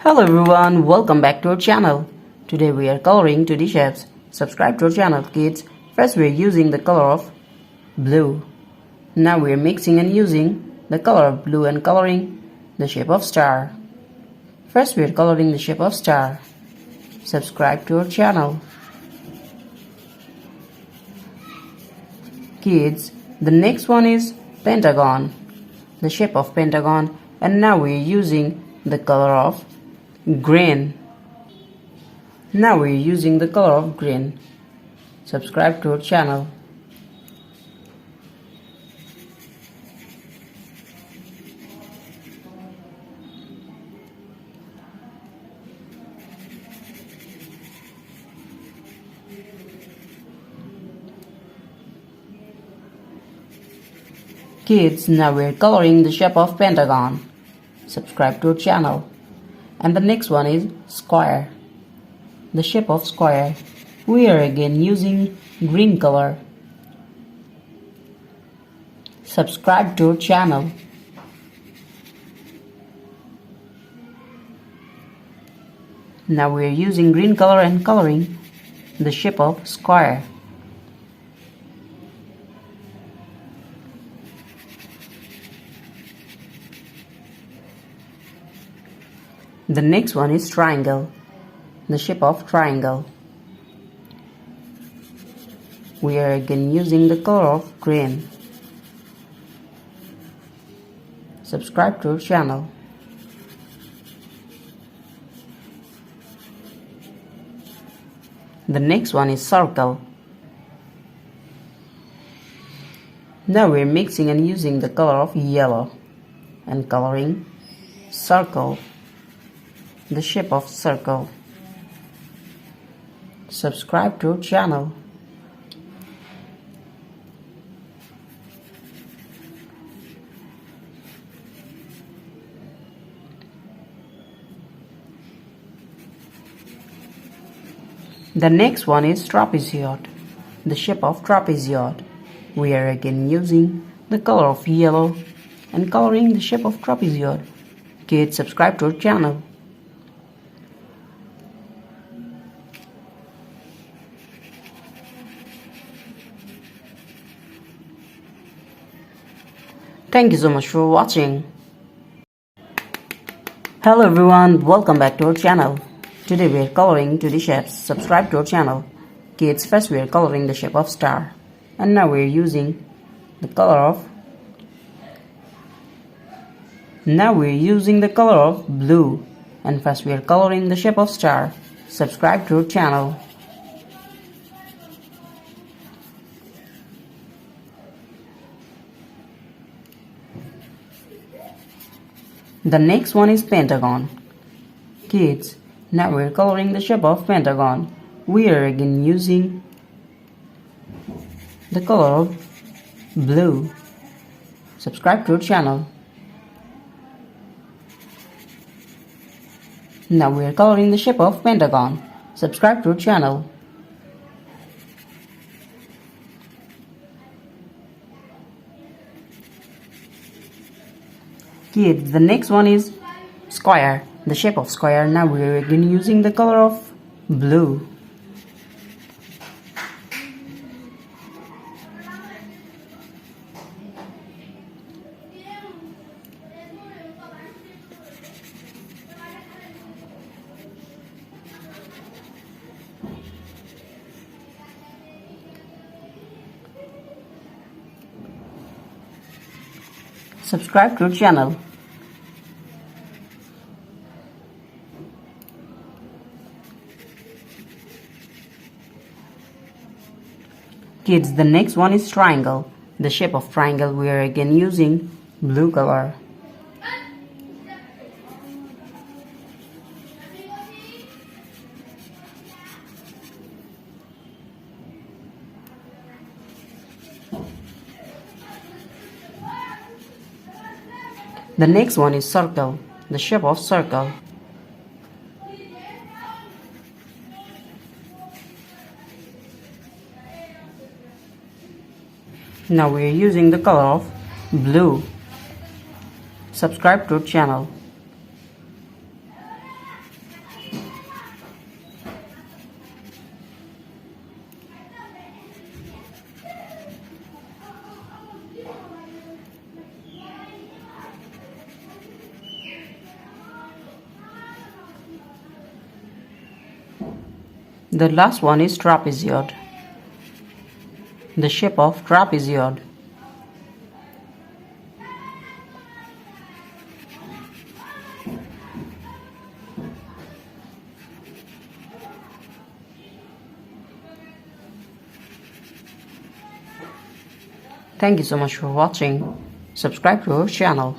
Hello everyone, welcome back to our channel. Today we are coloring 2D shapes. Subscribe to our channel kids. First we are using the color of blue. Now we are mixing and using the color of blue and coloring the shape of star. First we are coloring the shape of star. Subscribe to our channel. Kids, the next one is pentagon. The shape of pentagon, and now we are using the color of green. Now we are using the color of green. Subscribe to our channel. Kids, now we are coloring the shape of pentagon. Subscribe to our channel. And the next one is square. The shape of square. We are again using green color. Subscribe to our channel. Now we are using green color and coloring the shape of square. The next one is triangle. The shape of triangle. We are again using the color of green. Subscribe to our channel. The next one is circle. Now we are mixing and using the color of yellow and coloring circle. The shape of circle. Subscribe to our channel. The next one is trapezoid. The shape of trapezoid. We are again using the color of yellow and coloring the shape of trapezoid. Kids, subscribe to our channel. Thank you so much for watching. Hello everyone, welcome back to our channel. Today we are coloring 2D shapes. Subscribe to our channel. Kids, first we are coloring the shape of star. And now we are using the color of blue. And first we are coloring the shape of star. Subscribe to our channel. The next one is pentagon. Kids, now we are coloring the shape of pentagon. We are again using the color of blue. Subscribe to our channel. Now we are coloring the shape of pentagon. Subscribe to our channel. Kids, the next one is square. The shape of square. Now we are again using the color of blue. Subscribe to our channel. Kids, the next one is triangle. The shape of triangle, we are again using blue color. The next one is circle. The shape of circle. Now we are using the color of blue. Subscribe to our channel. The last one is trapezoid. The shape of trapezoid. Thank you so much for watching. Subscribe to our channel.